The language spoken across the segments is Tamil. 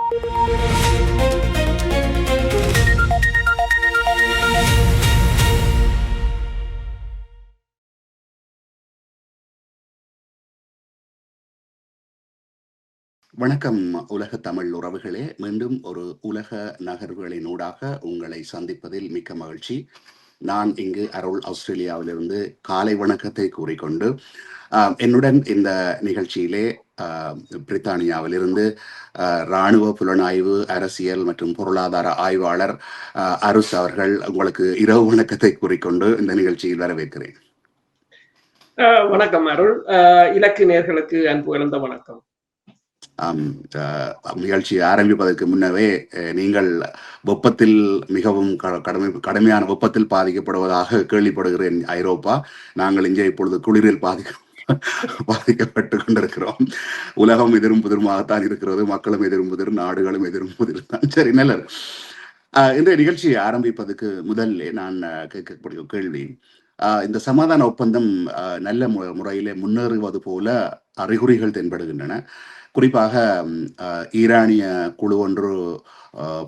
வணக்கம் உலக தமிழ் உறவுகளே. மீண்டும் ஒரு உலக நகர்வுகளினூடாக உங்களை சந்திப்பதில் மிக்க மகிழ்ச்சி. நான் இங்கு அருள் ஆஸ்திரேலியாவிலிருந்து காலை வணக்கத்தை கூறிக்கொண்டு என்னுடன் இந்த நிகழ்ச்சியிலே பிரித்தானியாவிலிருந்து இராணுவ புலனாய்வு, அரசியல் மற்றும் பொருளாதார ஆய்வாளர் அருஸ் அவர்கள் உங்களுக்கு இரவு வணக்கத்தை கூறிக்கொண்டு இந்த நிகழ்ச்சியில் வரவேற்கிறேன். வணக்கம் அருள். இலக்கு நேர்களுக்கு அன்பு கலந்த வணக்கம். நிகழ்ச்சியை ஆரம்பிப்பதற்கு முன்னவே நீங்கள் வெப்பத்தில் மிகவும் கடுமையான வெப்பத்தில் பாதிக்கப்படுவதாக கேள்விப்படுகிறேன் ஐரோப்பா. நாங்கள் இங்கே இப்பொழுது குளிரில் பாதிக்கப்பட்டு கொண்டிருக்கிறோம். உலகம் எதிரும் புதிருமாகத்தான் இருக்கிறது, மக்களும் எதிரும் புதிர், நாடுகளும் எதிரும் புதிர் தான். சரி, நல்லது. இந்த நிகழ்ச்சியை ஆரம்பிப்பதற்கு முதல்ல நான் கேட்கக்கூடிய கேள்வி, இந்த சமாதான ஒப்பந்தம் நல்ல முறையிலே முன்னேறுவது போல அறிகுறிகள் தென்படுகின்றன. குறிப்பாக ஈரானிய குழு ஒன்று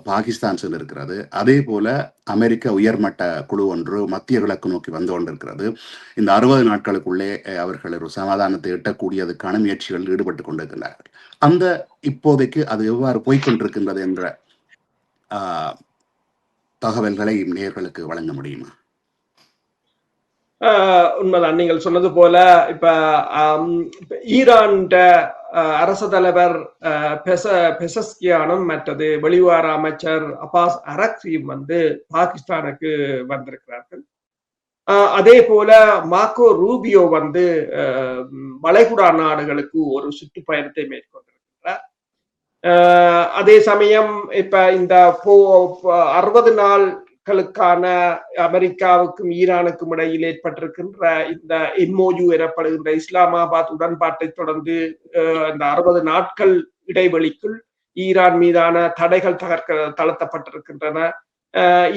பாகிஸ்தான் சென்றிருக்கிறது. அதே போல அமெரிக்க உயர்மட்ட குழு ஒன்று மத்திய கிழக்கு நோக்கி வந்து கொண்டிருக்கிறது. இந்த 60 நாட்களுக்குள்ளே அவர்கள் ஒரு சமாதானத்தை எட்டக்கூடியதுக்கான முயற்சிகளில் ஈடுபட்டு கொண்டிருக்கிறார்கள். அந்த இப்போதைக்கு அது எவ்வாறு போய்கொண்டிருக்கின்றது என்ற தகவல்களை நேயர்களுக்கு வழங்க முடியுமா? உண்மைதான், நீங்கள் சொன்னது போல இப்ப ஈரான் அரச தலைவர் பெசஸ்கியானும் மற்றது வெளிவார அமைச்சர் அப்பாஸ் அரக்சியும் வந்து பாகிஸ்தானுக்கு வந்திருக்கிறார்கள். அதே போல மார்க்கோ ரூபியோ வந்து வளைகுடா நாடுகளுக்கு ஒரு சுற்றுப்பயணத்தை மேற்கொண்டிருக்கிறார். அதே சமயம் இப்ப இந்த 60 நாட்களுக்கான அமெரிக்காவுக்கும் ஈரானுக்கும் இடையில் ஏற்பட்டிருக்கின்ற இந்த MOU எனப்படுகின்ற இஸ்லாமாபாத் உடன்பாட்டை தொடர்ந்து இந்த 60 நாட்கள் இடைவெளிக்குள் ஈரான் மீதான தடைகள் தளர்த்தப்பட்டிருக்கின்றன.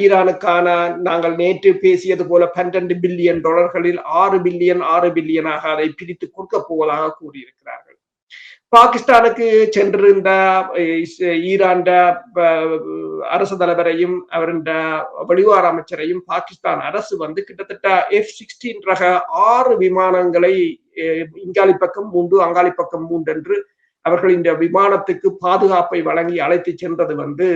ஈரானுக்கான நாங்கள் நேற்று பேசியது போல $12 பில்லியன் $6 பில்லியனாக அதை பிரித்து கொடுக்க போவதாக கூறியிருக்கிறார்கள். பாகிஸ்தானுக்கு சென்றிருந்த ஈரான் அரசு தலைவரையும் அவரின் வெளிவார அமைச்சரையும் பாகிஸ்தான் அரசு வந்து கிட்டத்தட்ட F-16 ரக 6 விமானங்களை இங்காலி பக்கம் 3 அங்காளி பக்கம் 3 என்று அவர்கள் இந்த விமானத்துக்கு பாதுகாப்பை வழங்கி அழைத்து சென்றது வந்து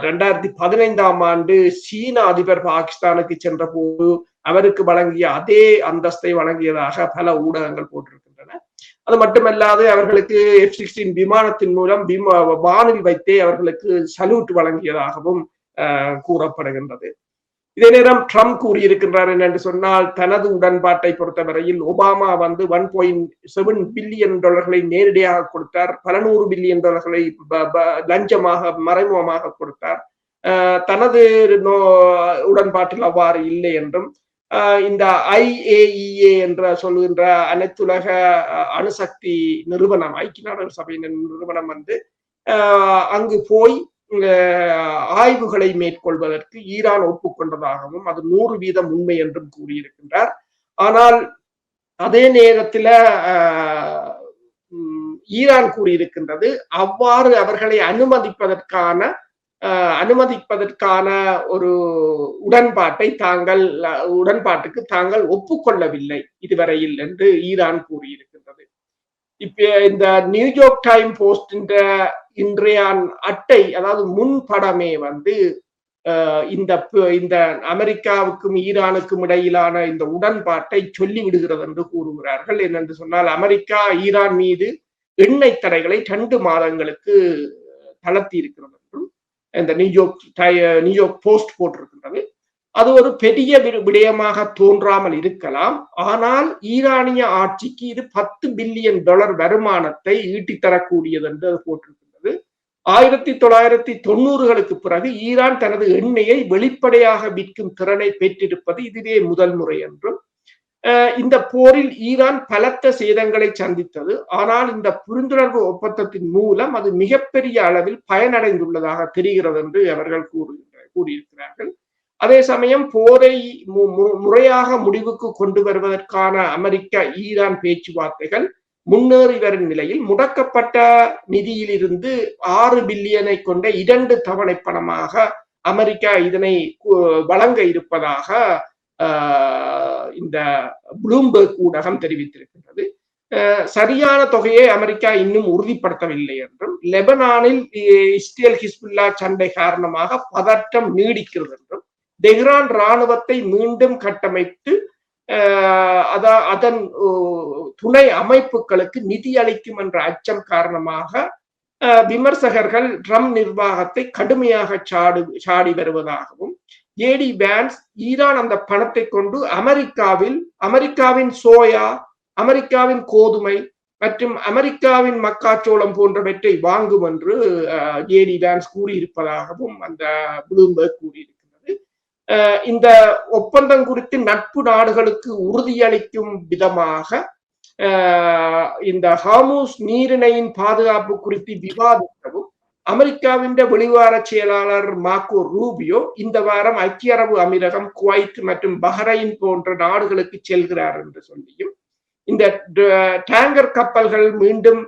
2015ஆம் ஆண்டு சீன அதிபர் பாகிஸ்தானுக்கு சென்ற போது அவருக்கு வழங்கிய அதே அந்தஸ்தை வழங்கியதாக பல ஊடகங்கள் போட்டிருக்கின்றன. அது மட்டுமல்லாது அவர்களுக்கு F-16 விமானத்தின் மூலம் வானில் வைத்தே அவர்களுக்கு சல்யூட் வழங்கியதாகவும் கூறப்படுகின்றது. இதே நேரம் ட்ரம்ப் கூறியிருக்கின்றார் என்னென்று சொன்னால், தனது உடன்பாட்டை பொறுத்தவரையில் ஒபாமா வந்து $1.7 பில்லியன் நேரடியாக கொடுத்தார், பல $100 பில்லியன் லஞ்சமாக மறைமுகமாக கொடுத்தார். தனது உடன்பாட்டில் அவ்வாறு இல்லை என்றும், இந்த IAEA என்ற சொல்லுகின்ற அனைத்துலக அணுசக்தி நிறுவனம், ஐக்கிய நாடுகள் சபையின் நிறுவனம் வந்து அங்கு போய் ஆய்வுகளை மேற்கொள்வதற்கு ஈரான் ஒப்புக்கொண்டதாகவும் அது 100% உண்மை என்றும் கூறியிருக்கின்றார். ஆனால் அதே நேரத்தில் ஈரான் கூறியிருக்கின்றது அவ்வாறு அவர்களை அனுமதிப்பதற்கான ஒரு உடன்பாட்டுக்கு தாங்கள் ஒப்புக்கொள்ளவில்லை இதுவரையில் என்று ஈரான் கூறியிருக்கின்றது. இப்ப இந்த நியூயார்க் டைம் போஸ்ட் இன்றைய அட்டை, அதாவது முன்படமே வந்து இந்த அமெரிக்காவுக்கும் ஈரானுக்கும் இடையிலான இந்த உடன்பாட்டை சொல்லி விடுகிறது என்று கூறுகிறார்கள். என்னென்று சொன்னால், அமெரிக்கா ஈரான் மீது எண்ணெய் தடைகளை 2 மாதங்களுக்கு தளர்த்தி இருக்கிறது என்றும் இந்த நியூயார்க் போஸ்ட் போட்டிருக்கின்றது. அது ஒரு பெரிய விடயமாக தோன்றாமல் இருக்கலாம். ஆனால் ஈரானிய ஆட்சிக்கு இது $10 பில்லியன் வருமானத்தை ஈட்டித்தரக்கூடியது என்று அது போட்டிருக்கின்றது. 1990களுக்கு பிறகு ஈரான் தனது எண்ணெயை வெளிப்படையாக விற்கும் திறனை பெற்றிருப்பது இதுவே முதல் முறை என்றும், இந்த போரில் ஈரான் பலத்த சேதங்களை சந்தித்தது. ஆனால் இந்த புரிந்துணர்வு ஒப்பந்தத்தின் மூலம் அது மிகப்பெரிய அளவில் பயனடைந்துள்ளதாக தெரிகிறது என்று அவர்கள் கூறியிருக்கிறார்கள். அதே சமயம் போரை முறையாக முடிவுக்கு கொண்டு வருவதற்கான அமெரிக்க ஈரான் பேச்சுவார்த்தைகள் முன்னேறி வரும் நிலையில் முடக்கப்பட்ட நிதியிலிருந்து 6 பில்லியனை கொண்ட 2 தவணை பணமாக அமெரிக்கா இதனை வழங்க இருப்பதாக இந்த ப்ளூம்பர்க் ஊடகம் தெரிவித்திருக்கின்றது. சரியான தொகையை அமெரிக்கா இன்னும் உறுதிப்படுத்தவில்லை என்றும், லெபனானில் இஸ்ரேல் ஹிஸ்புல்லா சண்டை காரணமாக பதற்றம் நீடிக்கிறது என்றும், தெஹ்ரான் ராணுவத்தை மீண்டும் கட்டமைத்து அதன் துணை அமைப்புகளுக்கு நிதி அளிக்கும் என்ற அச்சம் காரணமாக விமர்சகர்கள் ட்ரம்ப் நிர்வாகத்தை கடுமையாக சாடி வருவதாகவும், ஜேடி வான்ஸ் ஈரான் அந்த பணத்தை கொண்டு அமெரிக்காவின் சோயா, அமெரிக்காவின் கோதுமை மற்றும் அமெரிக்காவின் மக்காச்சோளம் போன்றவற்றை வாங்கும் என்று ஜேடி வான்ஸ் கூறியிருப்பதாகவும் அந்த ப்ளூம்பர்க் கூறியிருக்கிறது. இந்த ஒப்பந்தம் குறித்து நட்பு நாடுகளுக்கு உறுதியளிக்கும் விதமாக இந்த ஹார்முஸ் நீரிணையின் பாதுகாப்பு குறித்து விவாதிக்கவும் அமெரிக்காவின் வெளிவார செயலாளர் மார்க்கோ ரூபியோ இந்த வாரம் ஐக்கிய அரபு அமீரகம், குவைத் மற்றும் பஹ்ரைன் போன்ற நாடுகளுக்கு செல்கிறார் என்று சொல்லியும், இந்த டேங்கர் கப்பல்கள் மீண்டும்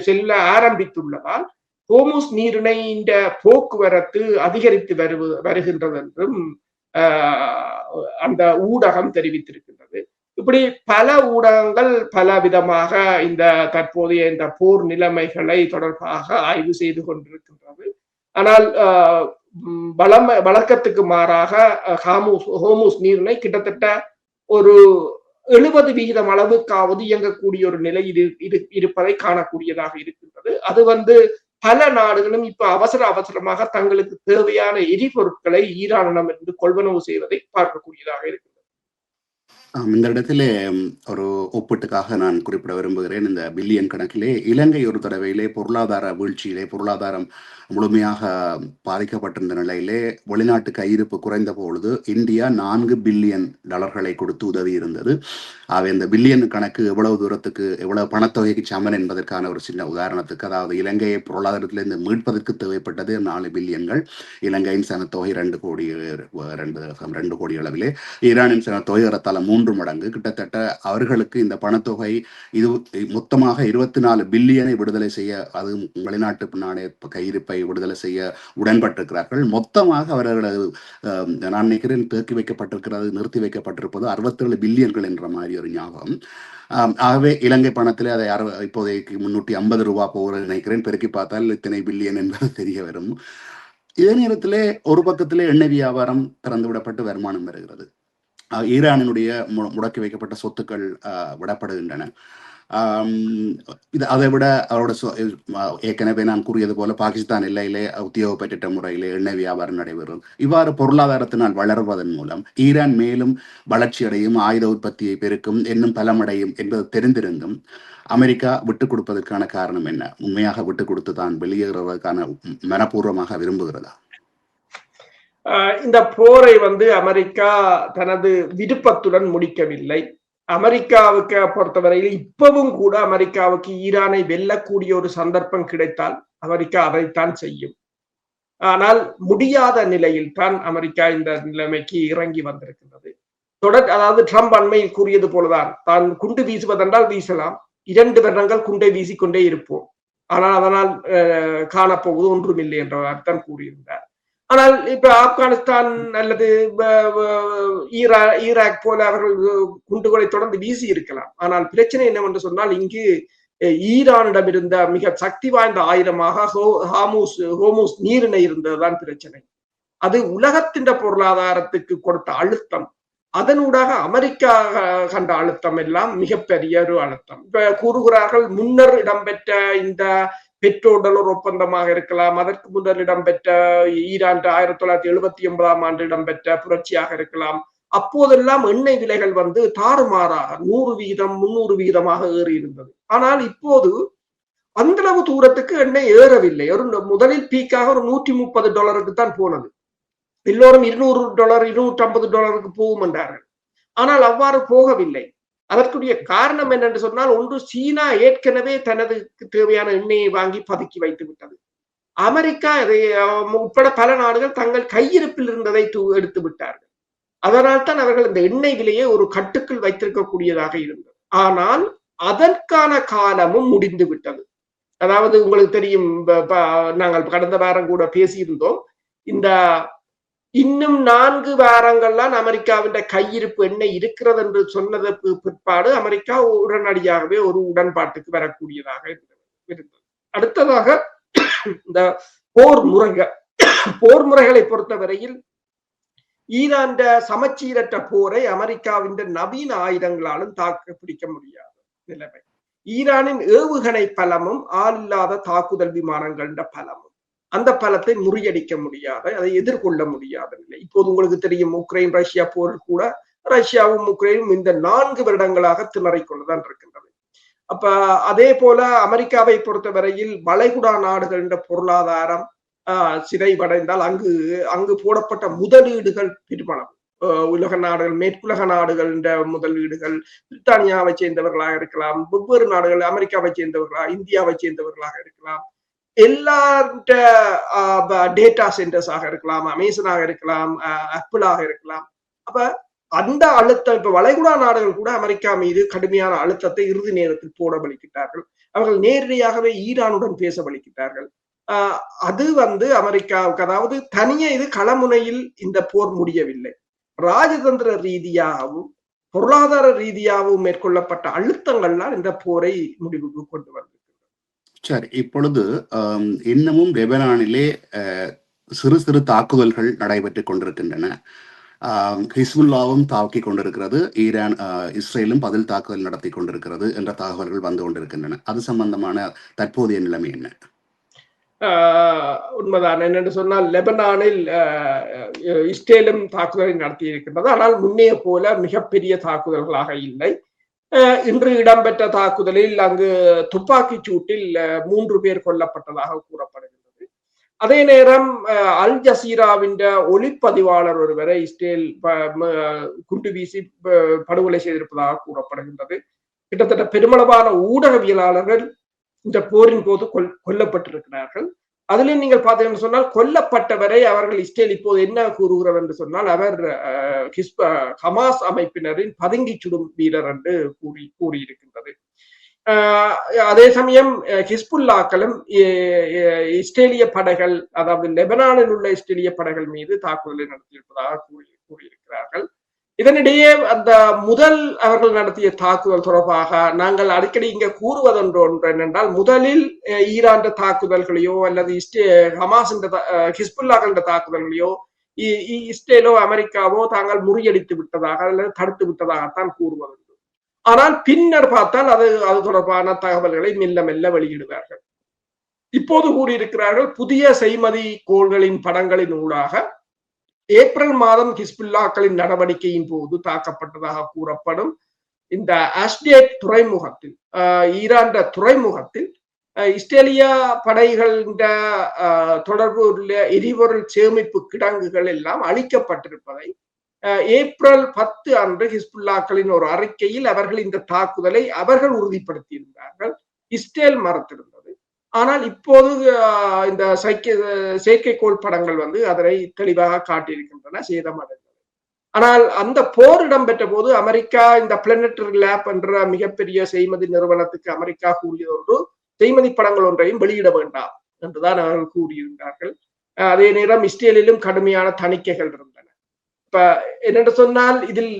செல்ல ஆரம்பித்துள்ளதால் ஹோர்முஸ் நீரிணையின் போக்குவரத்து அதிகரித்து வருகின்றது என்றும் அந்த ஊடகம் தெரிவித்திருக்கின்றது. இப்படி பல ஊடகங்கள் பல விதமாக இந்த தற்போதைய இந்த போர் நிலைமைகளை தொடர்பாக ஆய்வு செய்து கொண்டிருக்கின்றது. ஆனால் வழக்கத்துக்கு மாறாக ஹோர்முஸ் நீரிணை கிட்டத்தட்ட ஒரு 70% அளவுக்காவது இயங்கக்கூடிய ஒரு நிலை இருப்பதை காணக்கூடியதாக இருக்கின்றது. அது பல நாடுகளும் இப்ப அவசரமாக தங்களுக்கு தேவையான எரிபொருட்களை ஈரானிடமிருந்து கொள்வனவு செய்வதை பார்க்கக்கூடியதாக இருக்கிறது. இந்த இடத்திலே ஒரு ஒப்பீட்டுக்காக நான் குறிப்பிட விரும்புகிறேன். இந்த பில்லியன் கணக்கிலே இலங்கை ஒரு தடவையிலே பொருளாதார வீழ்ச்சியிலே பொருளாதாரம் முழுமையாக பாதிக்கப்பட்டிருந்த நிலையிலே வெளிநாட்டு கையிருப்பு குறைந்த பொழுது இந்தியா $4 பில்லியன் கொடுத்து உதவி இருந்தது. அவை இந்த பில்லியன் கணக்கு எவ்வளவு தூரத்துக்கு எவ்வளவு பணத்தொகைக்கு சமன் என்பதற்கான ஒரு சின்ன உதாரணத்துக்கு, அதாவது இலங்கையை பொருளாதாரத்திலிருந்து மீட்பதற்கு தேவைப்பட்டது 4 பில்லியன்கள். இலங்கையின் சனத்தொகை 2 கோடி அளவிலே, ஈரானின் சனத்தொகை ஏறத்தாழ 3 மடங்கு. கிட்டத்தட்ட அவர்களுக்கு இந்த பணத்தொகை இது மொத்தமாக 24 பில்லியனை விடுதலை செய்ய, அது வெளிநாட்டு நாணய கையிருப்பை விடுதலை செய்ய உடன்பட்டிருக்கிறார்கள். மொத்தமாக அவர்கள் நான் நினைக்கிறேன் நிறுத்தி வைக்கப்பட்டிருப்பது 67 பில்லியன்கள் என்ற மாதிரி ஒரு ஞாபகம். ஆகவே இலங்கை பணத்திலே அதை இப்போதைக்கு $350 போகிறது நினைக்கிறேன். பெருக்கி பார்த்தால் இத்தனை பில்லியன் என்பது தெரிய வரும். இதே நேரத்திலே ஒரு பக்கத்திலே எண்ணெய் வியாபாரம் திறந்து விடப்பட்டு வருமானம் வருகிறது. ஈரானினுடைய முடக்கி வைக்கப்பட்ட சொத்துக்கள் விடப்படுகின்றன. அதை விட அவரோட ஏற்கனவே நான் கூறியது போல பாகிஸ்தான் எல்லையிலே உத்தியோகப்பட்ட முறையிலே எண்ணெய் வியாபாரம் நடைபெறும். இவ்வாறு பொருளாதாரத்தினால் வளர்வதன் மூலம் ஈரான் மேலும் வளர்ச்சி அடையும், ஆயுத உற்பத்தியை பெருக்கும், இன்னும் பலமடையும் என்பது தெரிந்திருந்தும் அமெரிக்கா விட்டுக் கொடுப்பதற்கான காரணம் என்ன? உண்மையாக விட்டுக் கொடுத்து தான் வெளியேறுவதற்கான மனப்பூர்வமாக விரும்புகிறதா? இந்த போரை அமெரிக்கா தனது விருப்பத்துடன் முடிக்கவில்லை. அமெரிக்காவுக்கு பொறுத்தவரையில் இப்பவும் கூட அமெரிக்காவுக்கு ஈரானை வெல்லக்கூடிய ஒரு சந்தர்ப்பம் கிடைத்தால் அமெரிக்கா அதைத்தான் செய்யும். ஆனால் முடியாத நிலையில் தான் அமெரிக்கா இந்த நிலைமைக்கு இறங்கி வந்திருக்கின்றது. அதாவது ட்ரம்ப் அண்மையில் கூறியது போலதான், தான் குண்டு வீசுவதென்றால் வீசலாம், 2 வருடங்கள் குண்டை வீசிக்கொண்டே இருப்போம், ஆனால் அதனால் காணப்போவது ஒன்றுமில்லை என்றதான் கூறியிருந்தார். ஆனால் இப்ப ஆப்கானிஸ்தான் அல்லது ஈராக் போல அவர்கள் குண்டுகளை தொடர்ந்து வீசி இருக்கலாம். ஆனால் பிரச்சனை என்னவென்று சொன்னால், இங்கு ஈரானிடம் இருந்த மிக சக்தி வாய்ந்த ஆயுதமாக ஹோர்முஸ் நீரிணை இருந்ததுதான் பிரச்சனை. அது உலகத்தின் பொருளாதாரத்துக்கு கொடுத்த அழுத்தம், அதனூடாக அமெரிக்கா கண்ட அழுத்தம் எல்லாம் மிகப்பெரிய ஒரு அழுத்தம். இப்ப கூறுகிறார்கள், முன்னர் இடம்பெற்ற இந்த $1 ஒப்பந்தமாக இருக்கலாம், அதற்கு முன்னர் இடம்பெற்ற ஈரான் 1979 இடம்பெற்ற புரட்சியாக இருக்கலாம். அப்போதெல்லாம் எண்ணெய் விலைகள் தாறுமாறாக 100%, 300% ஏறி இருந்தது. ஆனால் இப்போது அந்த அளவு தூரத்துக்கு எண்ணெய் ஏறவில்லை. முதலில் பீக்காக ஒரு $130 தான் போனது. எல்லோரும் $200, $250 போகும் என்றார்கள். ஆனால் அவ்வாறு போகவில்லை. அதற்குரிய காரணம் என்னென்று சொன்னால், ஒன்று, சீனா ஏற்கனவே தனது தேவையான எண்ணெயை வாங்கி பதுக்கி வைத்து விட்டது. அமெரிக்கா உட்பட பல நாடுகள் தங்கள் கையிருப்பில் இருந்ததை எடுத்து விட்டார்கள். அதனால் தான் அவர்கள் இந்த எண்ணெய் விலையை ஒரு கட்டுக்குள் வைத்திருக்கக்கூடியதாக இருந்தது. ஆனால் அதற்கான காலமும் முடிந்து விட்டது. அதாவது உங்களுக்கு தெரியும், நாங்கள் கடந்த வாரம் கூட பேசியிருந்தோம், இந்த இன்னும் 4 வாரங்கள்லாம் அமெரிக்காவின் கையிருப்பு என்ன இருக்கிறது என்று சொன்னதற்கு பிற்பாடு அமெரிக்கா உடனடியாகவே ஒரு உடன்பாட்டுக்கு வரக்கூடியதாக இருந்தது. அடுத்ததாக இந்த போர் முறைகளை பொறுத்தவரையில் ஈரான் சமச்சீரற்ற போரை அமெரிக்காவின் நவீன ஆயுதங்களாலும் தாக்கு பிடிக்க முடியாத நிலைமை. ஈரானின் ஏவுகணை பலமும் ஆளில்லாத தாக்குதல் விமானங்கள் பலமும் அந்த பலத்தை முறியடிக்க முடியாத, அதை எதிர்கொள்ள முடியாத நிலை. இப்போது உங்களுக்கு தெரியும், உக்ரைன் ரஷ்யா போரில் கூட ரஷ்யாவும் உக்ரைனும் இந்த 4 வருடங்களாக திணறிக்கொண்டுதான் இருக்கின்றது. அப்ப அதே போல அமெரிக்காவை பொறுத்தவரையில் வளைகுடா நாடுகள் என்ற பொருளாதாரம் சிதைவடைந்தால் அங்கு போடப்பட்ட முதலீடுகள் பெருமளவு உலக நாடுகள், மேற்குலக நாடுகள் என்ற முதலீடுகள் பிரித்தானியாவை சேர்ந்தவர்களாக இருக்கலாம், வெவ்வேறு நாடுகள் அமெரிக்காவை சேர்ந்தவர்களாக, இந்தியாவை சேர்ந்தவர்களாக இருக்கலாம், எல்லா டேட்டா சென்டர்ஸாக இருக்கலாம், அமேசானாக இருக்கலாம், ஆப்பிளாக இருக்கலாம். அப்ப அந்த அழுத்தம், இப்ப வளைகுடா நாடுகள் கூட அமெரிக்கா மீது கடுமையான அழுத்தத்தை இறுதி நேரத்தில் போட வலிக்கிட்டார்கள். அவர்கள் நேரடியாகவே ஈரானுடன் பேச வலிக்கிட்டார்கள். அது அமெரிக்காவுக்கு, அதாவது தனியே இது களமுனையில் இந்த போர் முடியவில்லை, ராஜதந்திர ரீதியாகவும் பொருளாதார ரீதியாகவும் மேற்கொள்ளப்பட்ட அழுத்தங்கள்லாம் இந்த போரை முடிவுக்கு கொண்டு வந்தது. சரி, இப்பொழுது இன்னமும் லெபனானிலே சிறு சிறு தாக்குதல்கள் நடைபெற்றுக் கொண்டிருக்கின்றன. ஹிஸ்புல்லாவும் தாக்கிக் கொண்டிருக்கிறது, இஸ்ரேலும் பதில் தாக்குதல் நடத்தி கொண்டிருக்கிறது என்ற தகவல்கள் வந்து கொண்டிருக்கின்றன. அது சம்பந்தமான தற்போதைய நிலைமை என்ன? உண்மைதான். என்னென்று சொன்னால், லெபனானில் இஸ்ரேலும் தாக்குதலை நடத்தி இருக்கின்றது. ஆனால் முன்னைய போல மிகப்பெரிய தாக்குதல்களாக இல்லை. இன்று இடம்பெற்ற தாக்குதலில் அங்கு துப்பாக்கி சூட்டில் 3 பேர் கொல்லப்பட்டதாக கூறப்படுகின்றது. அதே நேரம் அல் ஜசீராவின் ஒளிப்பதிவாளர் ஒருவரை இஸ்ரேல் குண்டு வீசி படுகொலை செய்திருப்பதாக கூறப்படுகின்றது. கிட்டத்தட்ட பெருமளவான ஊடகவியலாளர்கள் இந்த போரின் போது கொல்லப்பட்டிருக்கிறார்கள். அதிலும் நீங்கள் பார்த்தீங்கன்னு சொன்னால், கொல்லப்பட்டவரை அவர்கள் இஸ்ரேல் இப்போது என்ன கூறுகிறார் என்று சொன்னால், அவர் ஹமாஸ் அமைப்பினரின் பதுங்கி சுடும் வீரர் என்று கூறியிருக்கின்றது. அதே சமயம் ஹிஸ்புல்லாக்களும் இஸ்ரேலிய படைகள், அதாவது லெபனானில் உள்ள இஸ்ரேலிய படைகள் மீது தாக்குதலை நடத்தியிருப்பதாக கூறியிருக்கிறார்கள். இதனிடையே அந்த முதல் அவர்கள் நடத்திய தாக்குதல் தொடர்பாக நாங்கள் அடிக்கடி இங்க கூறுவதொன்று என்னென்றால், முதலில் ஈரான் தாக்குதல்களையோ அல்லது ஹமாஸ் ஹிஸ்புல்லாக்கள் தாக்குதல்களையோ இஸ்ரேலோ அமெரிக்காவோ தாங்கள் முறியடித்து விட்டதாக அல்லது தடுத்து விட்டதாகத்தான் கூறுவதுண்டு. ஆனால் பின்னர் பார்த்தால் அது தொடர்பான தகவல்களை மெல்ல மெல்ல வெளியிடுவார்கள். இப்போது கூறியிருக்கிறார்கள், புதிய செய்மதி கோள்களின் படங்களின் ஊடாக ஏப்ரல் மாதம் ஹிஸ்புல்லாக்களின் நடவடிக்கையின் போது தாக்கப்பட்டதாக கூறப்படும் இந்த அஸ்டேட் துறைமுகத்தில், ஈரான் துறைமுகத்தில் இஸ்ரேலிய படைகளின் தொடர்பு உள்ள எரிபொருள் சேமிப்பு கிடங்குகள் எல்லாம் அழிக்கப்பட்டிருப்பதை ஏப்ரல் 10 அன்று ஹிஸ்புல்லாக்களின் ஒரு அறிக்கையில் அவர்கள் இந்த தாக்குதலை அவர்கள் உறுதிப்படுத்தியிருந்தார்கள். இஸ்ரேல் மறுத்திருந்தது. ஆனால் இப்போது இந்த செயற்கைக்கோள் படங்கள் அதனை தெளிவாக காட்டியிருக்கின்றன, சேதமடைந்தது. ஆனால் அந்த போர் இடம்பெற்ற போது அமெரிக்கா இந்த பிளானட்டரி லேப் என்ற மிகப்பெரிய செய்மதி நிறுவனத்துக்கு அமெரிக்கா கூறியதொன்று, செய்மதி படங்கள் ஒன்றையும் வெளியிட வேண்டாம் என்றுதான் அவர்கள் கூறியிருந்தார்கள். அதே நேரம் இஸ்ரேலிலும் கடுமையான தணிக்கைகள் இருந்தன. இப்ப என்னென்று சொன்னால், இதில்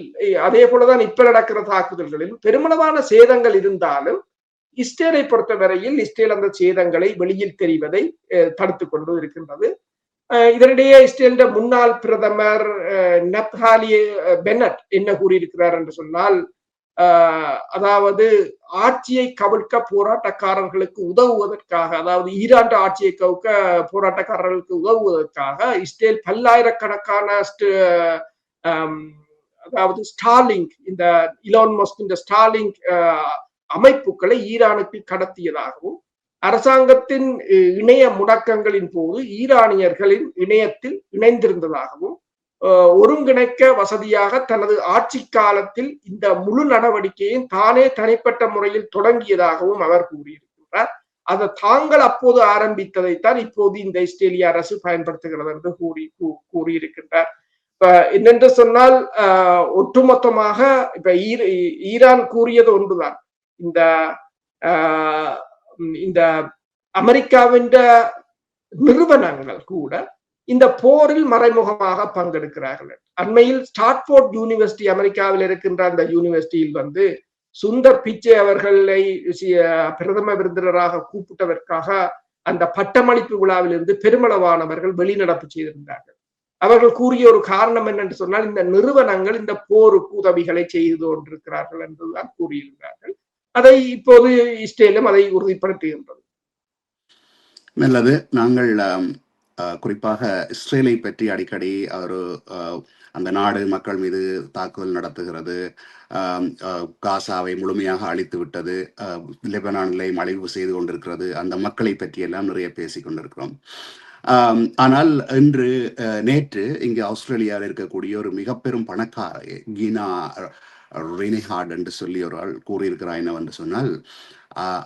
அதே போலதான் இப்ப நடக்கிற தாக்குதல்களிலும் பெருமளவான சேதங்கள் இருந்தாலும் இஸ்ரேலை பொறுத்தவரையில் இஸ்ரேல் அந்த சேதங்களை வெளியில் தெரிவதை தடுத்து கொண்டு இருக்கின்றது. இதனிடையே இஸ்ரேலின் முன்னாள் பிரதமர் நப்தாலி பென்னட் என்ன கூறியிருக்கிறார் என்று சொன்னால், அதாவது ஆட்சியை கவிழ்க்க போராட்டக்காரர்களுக்கு உதவுவதற்காக, அதாவது ஈரான் ஆட்சியை கவிழ்க்க போராட்டக்காரர்களுக்கு உதவுவதற்காக இஸ்ரேல் பல்லாயிரக்கணக்கான அதாவது ஸ்டார்லிங்க், இந்த இலான் மஸ்க் இந்த ஸ்டார்லிங்க் அமைப்புகளை ஈரானுக்கு கடத்தியதாகவும், அரசாங்கத்தின் இணைய முடக்கங்களின் போது ஈரானியர்களின் இணையத்தில் இணைந்திருந்ததாகவும், ஒருங்கிணைக்க வசதியாக தனது ஆட்சி காலத்தில் இந்த முழு நடவடிக்கையும் தானே தனிப்பட்ட முறையில் தொடங்கியதாகவும் அவர் கூறியிருக்கின்றார். அதை தாங்கள் அப்போது ஆரம்பித்ததைத்தான் இப்போது இந்த இஸ்ரேலிய அரசு பயன்படுத்துகிறது என்று கூறியிருக்கின்றார். இப்ப என்னென்று சொன்னால், ஒட்டுமொத்தமாக இப்ப ஈரான் கூறியது ஒன்றுதான், இந்த இந்த அமெரிக்காவின் நிறுவனங்கள் கூட இந்த போரில் மறைமுகமாக பங்கெடுக்கிறார்கள். அண்மையில் ஸ்டாட்ஃபோர்ட் யூனிவர்சிட்டி, அமெரிக்காவில் இருக்கின்ற அந்த யூனிவர்சிட்டியில் சுந்தர் பிச்சை அவர்களை பிரதம விருந்தினராக கூப்பிட்டதற்காக அந்த பட்டமளிப்பு விழாவில் இருந்து பெருமளவானவர்கள் வெளிநடப்பு செய்திருந்தார்கள். அவர்கள் கூறிய ஒரு காரணம் என்னென்று சொன்னால், இந்த நிறுவனங்கள் இந்த போருக்கு உதவிகளை செய்து கொண்டிருக்கிறார்கள் என்றுதான் கூறியிருந்தார்கள். அதை இப்போது இஸ்ரேலும் அதை உறுதிப்படுத்துகின்றது. நல்லது. நாங்கள் குறிப்பாக இஸ்ரேலை பற்றி அடிக்கடி ஒரு அந்த நாடு மக்கள் மீது தாக்குதல் நடத்துகிறது, காசாவை முழுமையாக அழித்து விட்டது, லெபனானிலே அழிவு செய்து கொண்டிருக்கிறது, அந்த மக்களை பற்றி எல்லாம் நிறைய பேசிக் கொண்டிருக்கிறோம். ஆனால் நேற்று இங்கே ஆஸ்திரேலியாவில் இருக்கக்கூடிய ஒரு மிக பெரும் பணக்கார கீனா ரெனிஹார்ட் என்று சொல்லி ஒரு ஆள் கூறியிருக்கிறார். என்னவென்று சொன்னால்,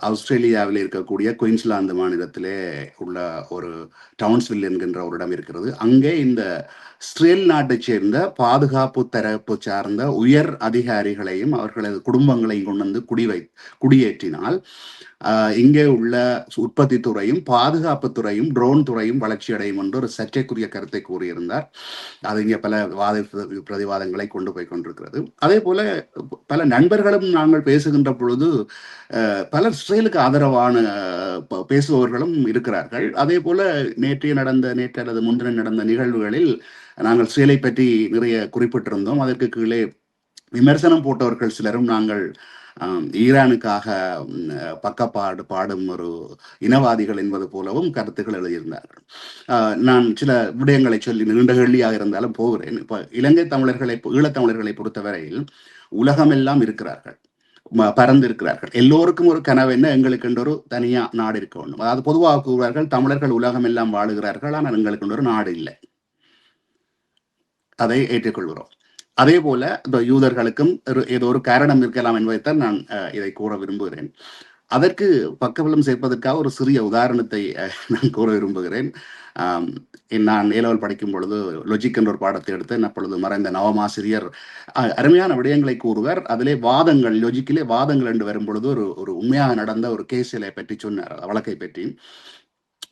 ஆஸ்திரேலியாவில் இருக்கக்கூடிய குயின்ஸ்லாந்து மாநிலத்திலே உள்ள ஒரு டவுன்ஸ்வில் என்கின்ற ஒரு இடம் இருக்கிறது. அங்கே இந்த இஸ்ரேல் நாட்டை சேர்ந்த பாதுகாப்பு தரப்பு சார்ந்த உயர் அதிகாரிகளையும் அவர்களது குடும்பங்களையும் கொண்டு வந்து குடியேற்றினால் இங்கே உள்ள உற்பத்தி துறையும் பாதுகாப்பு துறையும் ட்ரோன் துறையும் வளர்ச்சி அடையும் என்று ஒரு சர்ச்சைக்குரிய கருத்தை கூறியிருந்தார். அது இங்கே பல பிரதிவாதங்களை கொண்டு போய் கொண்டிருக்கிறது. அதே போல பல நண்பர்களும் நாங்கள் பேசுகின்ற பொழுது பலர் இஸ்ரேலுக்கு ஆதரவான பேசுபவர்களும் இருக்கிறார்கள். அதே போல நேற்று அல்லது முன்தினம் நடந்த நிகழ்வுகளில் நாங்கள் இஸ்ரேலை பற்றி நிறைய குறிப்பிட்டிருந்தோம். அதற்கு கீழே விமர்சனம் போட்டவர்கள் சிலரும் நாங்கள் ஈரானுக்காக பாடும் ஒரு இனவாதிகள் என்பது போலவும் கருத்துக்கள் எழுதியிருந்தார்கள். நான் சில விடயங்களை சொல்லி நீண்ட கேள்வியாக இருந்தாலும் போகிறேன். இப்ப இலங்கை தமிழர்களை, ஈழத்தமிழர்களை பொறுத்தவரையில் உலகமெல்லாம் இருக்கிறார்கள், பறந்து இருக்கிறார்கள். எல்லோருக்கும் ஒரு கனவு என்ன, எங்களுக்கு என்று ஒரு தனியா நாடு இருக்க வேண்டும். அதாவது பொதுவாக கூறுவார்கள், தமிழர்கள் உலகம் எல்லாம் வாழுகிறார்கள், ஆனால் எங்களுக்கு ஒரு நாடு இல்லை. அதை ஏற்றுக்கொள்கிறோம். அதே போல இந்த யூதர்களுக்கும் ஏதோ ஒரு காரணம் இருக்கலாம் என்பதைத்தான் நான் இதை கூற விரும்புகிறேன். அதற்கு பக்கபலம் சேர்ப்பதற்காக ஒரு சிறிய உதாரணத்தை நான் கூற விரும்புகிறேன். நான் ஏலவல் படிக்கும் பொழுது லொஜிக் என்ற ஒரு பாடத்தை எடுத்து அப்பொழுது மறைந்த நவமாசிரியர் அருமையான விடயங்களை கூறுவார். அதிலே வாதங்கள், லொஜிக்கிலே வாதங்கள் என்று வரும் பொழுது ஒரு உண்மையாக நடந்த ஒரு கேஸிலை பற்றி சொன்னார், வழக்கை பற்றி.